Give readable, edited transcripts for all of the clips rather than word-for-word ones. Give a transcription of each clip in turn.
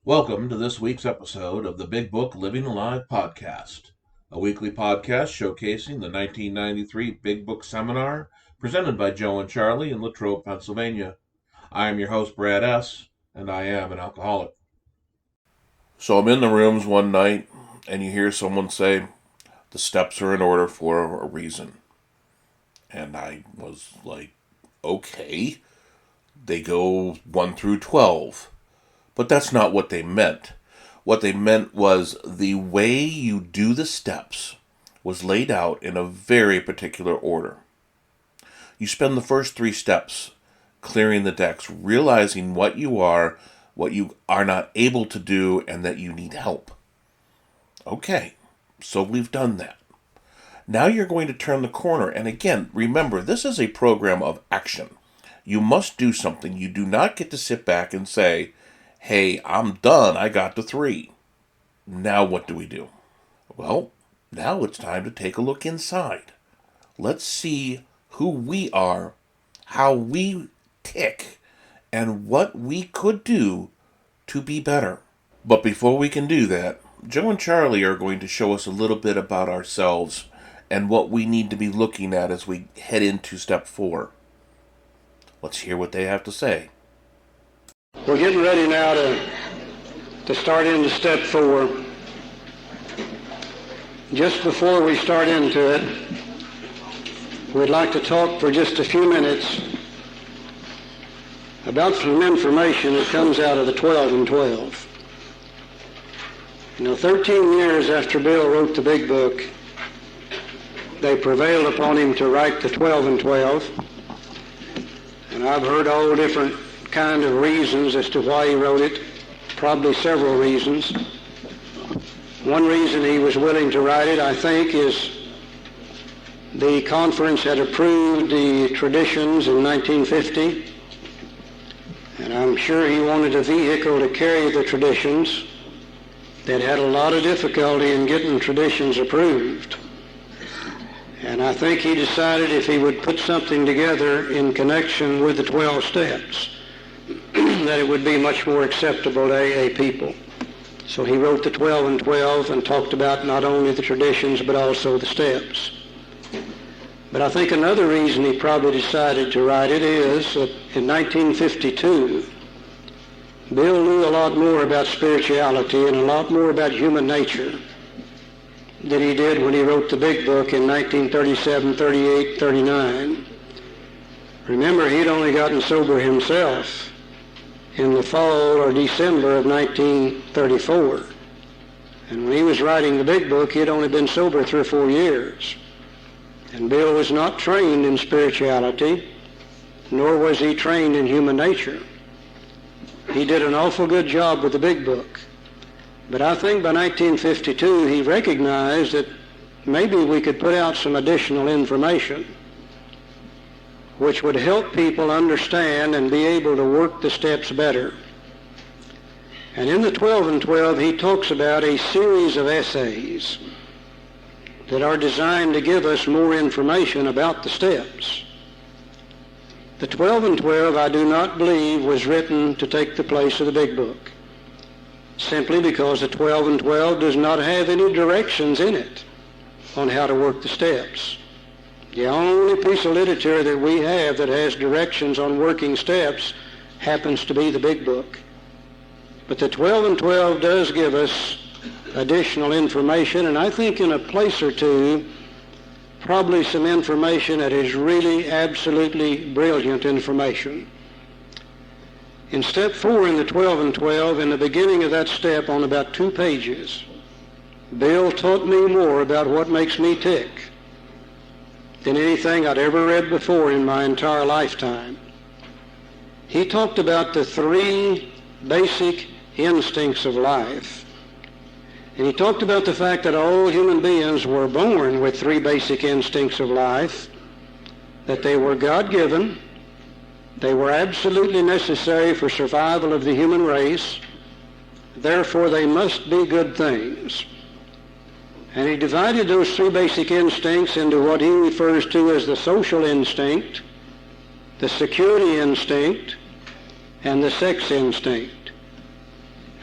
Welcome to this week's episode of the Big Book Living Alive podcast, a weekly podcast showcasing the 1993 Big Book Seminar presented by Joe&Charlie in Latrobe, Pennsylvania. I am your host, Brad S., and I am an alcoholic. So I'm in the rooms one night, and you hear someone say, the steps are in order for a reason. And I was like, okay, they go 1 through 12. But that's not what they meant. What they meant was the way you do the steps was laid out in a very particular order. You spend the first 3 steps clearing the decks, realizing what you are not able to do, and that you need help. Okay, so we've done that. Now you're going to turn the corner, and again, remember, this is a program of action. You must do something. You do not get to sit back and say, hey, I'm done, I got to 3. Now what do we do? Well, now it's time to take a look inside. Let's see who we are, how we tick, and what we could do to be better. But before we can do that, Joe and Charlie are going to show us a little bit about ourselves and what we need to be looking at as we head into step 4. Let's hear what they have to say. We're getting ready now to start into step 4. Just before we start into it, we'd like to talk for just a few minutes about some information that comes out of the 12 and 12. 13 years after Bill wrote the big book, they prevailed upon him to write the 12 and 12. And I've heard all different kind of reasons as to why he wrote it, probably several reasons. One reason he was willing to write it, I think, is the conference had approved the traditions in 1950, and I'm sure he wanted a vehicle to carry the traditions that had a lot of difficulty in getting traditions approved. And I think he decided if he would put something together in connection with the 12 steps, that it would be much more acceptable to AA people. So he wrote the 12 and 12 and talked about not only the traditions but also the steps. But I think another reason he probably decided to write it is that in 1952, Bill knew a lot more about spirituality and a lot more about human nature than he did when he wrote the big book in 1937, 38, 39. Remember, he'd only gotten sober himself in the fall or December of 1934. And when he was writing the big book, he had only been sober 3 or 4 years. And Bill was not trained in spirituality, nor was he trained in human nature. He did an awful good job with the big book. But I think by 1952, he recognized that maybe we could put out some additional information which would help people understand and be able to work the steps better. And in the 12 and 12, he talks about a series of essays that are designed to give us more information about the steps. The 12 and 12, I do not believe, was written to take the place of the big book, simply because the 12 and 12 does not have any directions in it on how to work the steps. The only piece of literature that we have that has directions on working steps happens to be the big book. But the 12 and 12 does give us additional information, and I think in a place or two, probably some information that is really absolutely brilliant information. In step 4 in the 12 and 12, in the beginning of that step on about 2 pages, Bill taught me more about what makes me tick than anything I'd ever read before in my entire lifetime. He talked about the 3 basic instincts of life. And he talked about the fact that all human beings were born with 3 basic instincts of life, that they were God-given, they were absolutely necessary for survival of the human race, therefore they must be good things. And he divided those 3 basic instincts into what he refers to as the social instinct, the security instinct, and the sex instinct.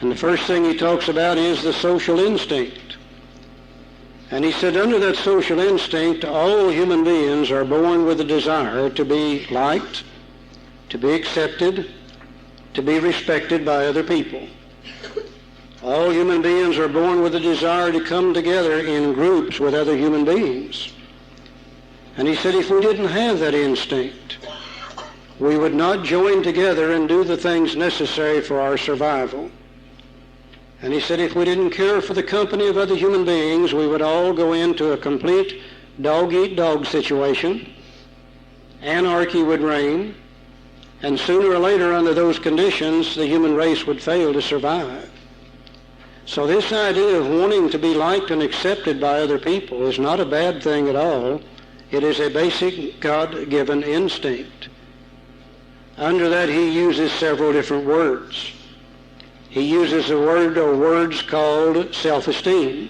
And the first thing he talks about is the social instinct. And he said under that social instinct, all human beings are born with a desire to be liked, to be accepted, to be respected by other people. All human beings are born with a desire to come together in groups with other human beings. And he said if we didn't have that instinct, we would not join together and do the things necessary for our survival. And he said if we didn't care for the company of other human beings, we would all go into a complete dog-eat-dog situation. Anarchy would reign, and sooner or later under those conditions, the human race would fail to survive. So this idea of wanting to be liked and accepted by other people is not a bad thing at all. It is a basic God-given instinct. Under that he uses several different words. He uses a word or words called self-esteem.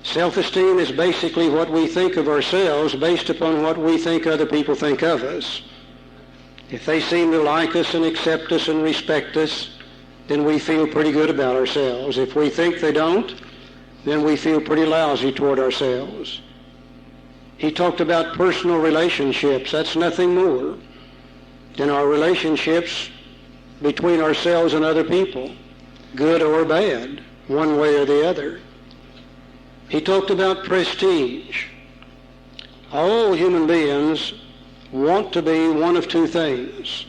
Self-esteem is basically what we think of ourselves based upon what we think other people think of us. If they seem to like us and accept us and respect us, then we feel pretty good about ourselves. If we think they don't, then we feel pretty lousy toward ourselves. He talked about personal relationships. That's nothing more than our relationships between ourselves and other people, good or bad, one way or the other. He talked about prestige. All human beings want to be one of two things.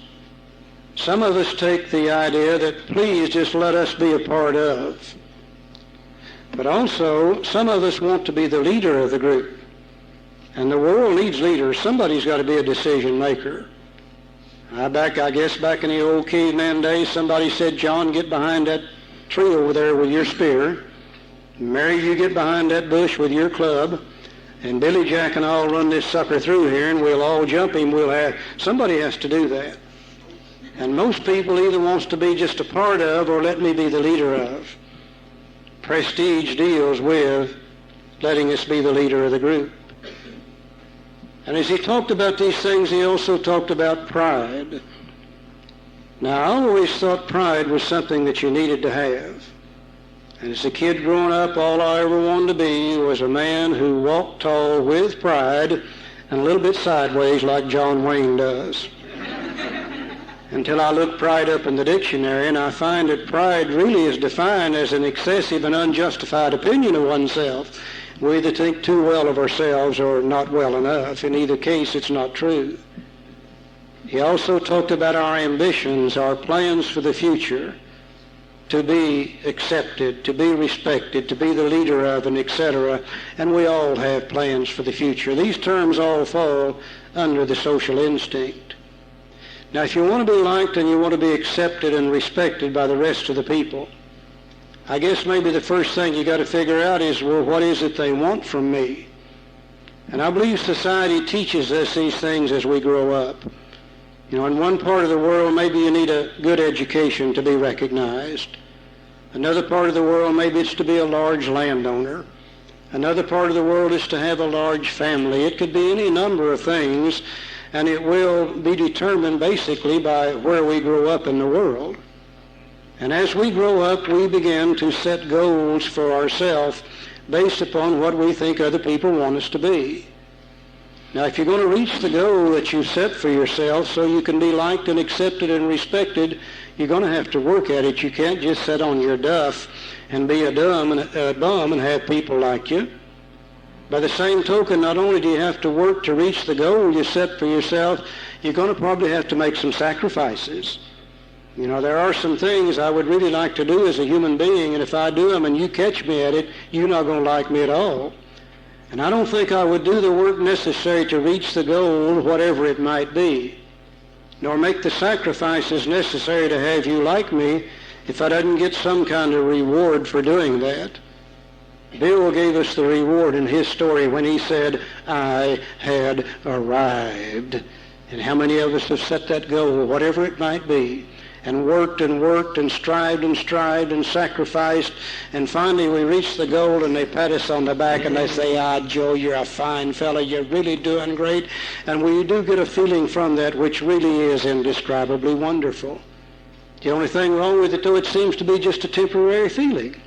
Some of us take the idea that please just let us be a part of. But also, some of us want to be the leader of the group. And the world needs leaders. Somebody's got to be a decision maker. I guess back in the old caveman days, somebody said, John, get behind that tree over there with your spear. Mary, you get behind that bush with your club. And Billy Jack and I'll run this sucker through here, and we'll all jump him. Somebody has to do that. And most people either wants to be just a part of or let me be the leader of. Prestige deals with letting us be the leader of the group. And as he talked about these things, he also talked about pride. Now, I always thought pride was something that you needed to have. And as a kid growing up, all I ever wanted to be was a man who walked tall with pride and a little bit sideways like John Wayne does. Until I looked pride up in the dictionary, and I find that pride really is defined as an excessive and unjustified opinion of oneself. We either think too well of ourselves or not well enough. In either case, it's not true. He also talked about our ambitions, our plans for the future, to be accepted, to be respected, to be the leader of, and etc. And we all have plans for the future. These terms all fall under the social instinct. Now, if you want to be liked and you want to be accepted and respected by the rest of the people, I guess maybe the first thing you got to figure out is, well, what is it they want from me? And I believe society teaches us these things as we grow up. You know, in one part of the world, maybe you need a good education to be recognized. Another part of the world, maybe it's to be a large landowner. Another part of the world is to have a large family. It could be any number of things, and it will be determined basically by where we grow up in the world. And as we grow up, we begin to set goals for ourselves based upon what we think other people want us to be. Now, if you're going to reach the goal that you set for yourself so you can be liked and accepted and respected, you're going to have to work at it. You can't just sit on your duff and be a bum and have people like you. By the same token, not only do you have to work to reach the goal you set for yourself, you're going to probably have to make some sacrifices. You know, there are some things I would really like to do as a human being, and if I do them and you catch me at it, you're not going to like me at all. And I don't think I would do the work necessary to reach the goal, whatever it might be, nor make the sacrifices necessary to have you like me if I didn't get some kind of reward for doing that. Bill gave us the reward in his story when he said, I had arrived. And how many of us have set that goal, whatever it might be, and worked and strived and sacrificed, and finally we reach the goal and they pat us on the back and they say, Joe, you're a fine fellow, you're really doing great. And we do get a feeling from that which really is indescribably wonderful. The only thing wrong with it, though, it seems to be just a temporary feeling.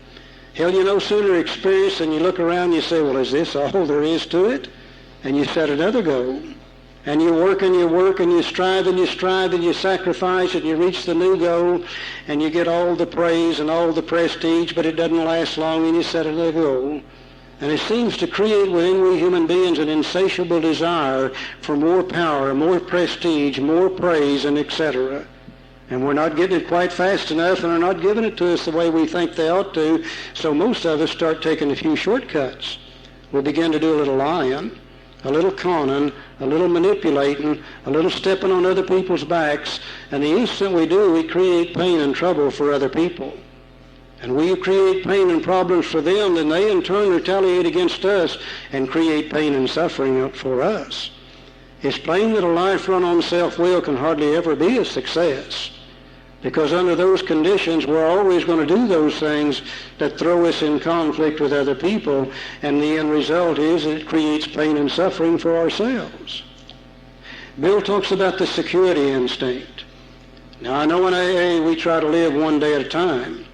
Hell, you no sooner experience than you look around and you say, well, is this all there is to it? And you set another goal. And you work and you work and you strive and you strive and you sacrifice and you reach the new goal and you get all the praise and all the prestige, but it doesn't last long and you set another goal. And it seems to create within we human beings an insatiable desire for more power, more prestige, more praise, and etc. And we're not getting it quite fast enough, and they're not giving it to us the way we think they ought to, so most of us start taking a few shortcuts. We begin to do a little lying, a little conning, a little manipulating, a little stepping on other people's backs, and the instant we do, we create pain and trouble for other people. And we create pain and problems for them, then they in turn retaliate against us and create pain and suffering for us. It's plain that a life run on self-will can hardly ever be a success, because under those conditions we're always going to do those things that throw us in conflict with other people, and the end result is it creates pain and suffering for ourselves. Bill talks about the security instinct. Now I know in AA we try to live one day at a time,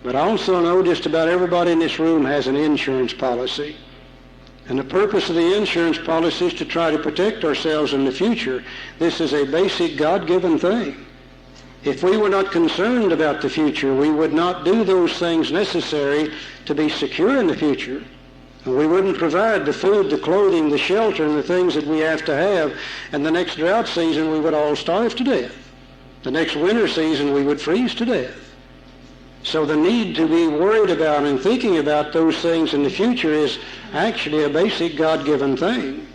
but I also know just about everybody in this room has an insurance policy. And the purpose of the insurance policy is to try to protect ourselves in the future. This is a basic God-given thing. If we were not concerned about the future, we would not do those things necessary to be secure in the future. And we wouldn't provide the food, the clothing, the shelter, and the things that we have to have. And the next drought season, we would all starve to death. The next winter season, we would freeze to death. So the need to be worried about and thinking about those things in the future is actually a basic God-given thing.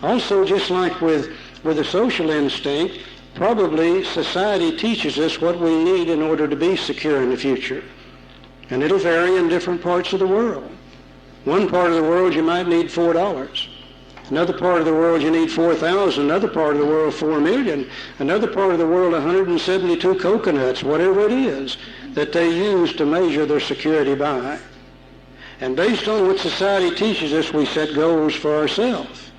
Also, just like with the social instinct, probably society teaches us what we need in order to be secure in the future. And it'll vary in different parts of the world. One part of the world you might need $4. Another part of the world you need 4,000. Another part of the world 4 million. Another part of the world 172 coconuts, whatever it is that they use to measure their security by. And based on what society teaches us, we set goals for ourselves.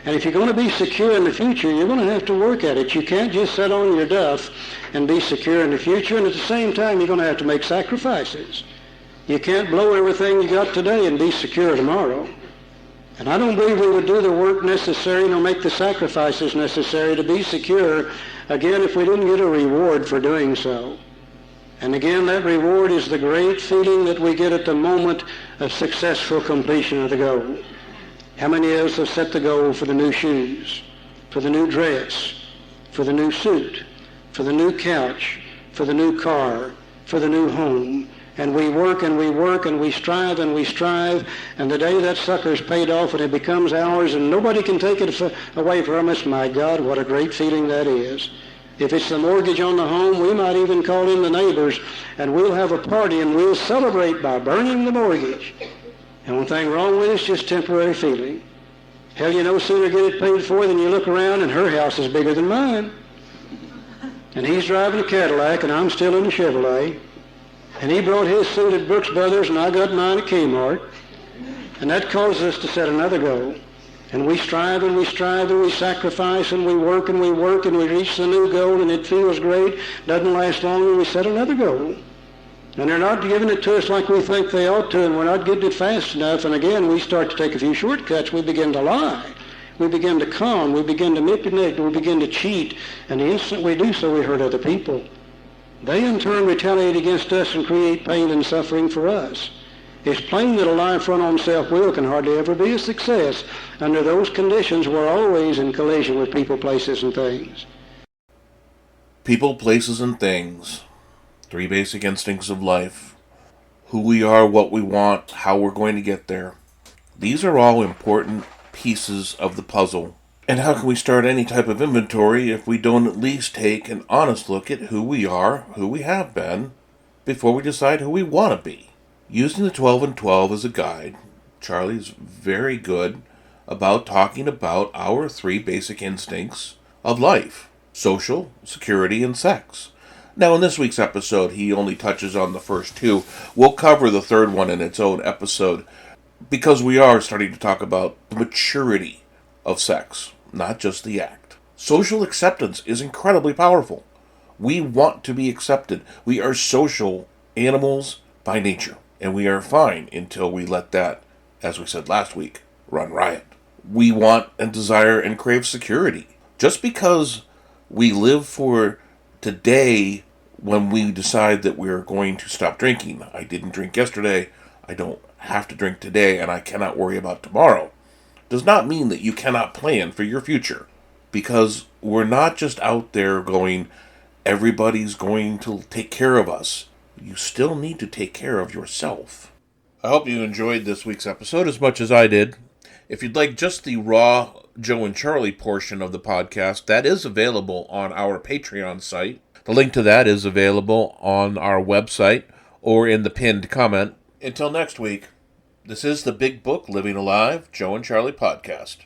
And if you're going to be secure in the future, you're going to have to work at it. You can't just sit on your duff and be secure in the future, and at the same time you're going to have to make sacrifices. You can't blow everything you got today and be secure tomorrow. And I don't believe we would do the work necessary nor make the sacrifices necessary to be secure, again, if we didn't get a reward for doing so. And again, that reward is the great feeling that we get at the moment of successful completion of the goal. How many of us have set the goal for the new shoes, for the new dress, for the new suit, for the new couch, for the new car, for the new home? And we work and we work and we strive and we strive, and the day that sucker's paid off and it becomes ours and nobody can take it away from us, my God, what a great feeling that is. If it's the mortgage on the home, we might even call in the neighbors, and we'll have a party and we'll celebrate by burning the mortgage. And one thing wrong with it is just temporary feeling. Hell, you no sooner get it paid for than you look around and her house is bigger than mine. And he's driving a Cadillac and I'm still in a Chevrolet. And he brought his suit at Brooks Brothers and I got mine at Kmart. And that causes us to set another goal. And we strive and we strive and we sacrifice and we work and we work and we reach the new goal and it feels great, doesn't last long, and we set another goal. And they're not giving it to us like we think they ought to, and we're not getting it fast enough, and again we start to take a few shortcuts. We begin to lie. We begin to con. We begin to manipulate. We begin to cheat. And the instant we do so, we hurt other people. They in turn retaliate against us and create pain and suffering for us. It's plain that a life run on self-will can hardly ever be a success. Under those conditions, we're always in collision with people, places, and things. People, places, and things. 3 basic instincts of life. Who we are, what we want, how we're going to get there. These are all important pieces of the puzzle. And how can we start any type of inventory if we don't at least take an honest look at who we are, who we have been, before we decide who we want to be? Using the 12 and 12 as a guide, Charlie's very good about talking about our 3 basic instincts of life: social, security, and sex. Now, in this week's episode, he only touches on the first 2. We'll cover the 3rd one in its own episode, because we are starting to talk about the maturity of sex, not just the act. Social acceptance is incredibly powerful. We want to be accepted. We are social animals by nature, and we are fine until we let that, as we said last week, run riot. We want and desire and crave security. Just because we live for today when we decide that we're going to stop drinking. I didn't drink yesterday, I don't have to drink today, and I cannot worry about tomorrow, does not mean that you cannot plan for your future. Because we're not just out there going, everybody's going to take care of us. You still need to take care of yourself. I hope you enjoyed this week's episode as much as I did. If you'd like just the raw Joe and Charlie portion of the podcast, that is available on our Patreon site. The link to that is available on our website or in the pinned comment. Until next week, this is the Big Book Living Alive Joe and Charlie podcast.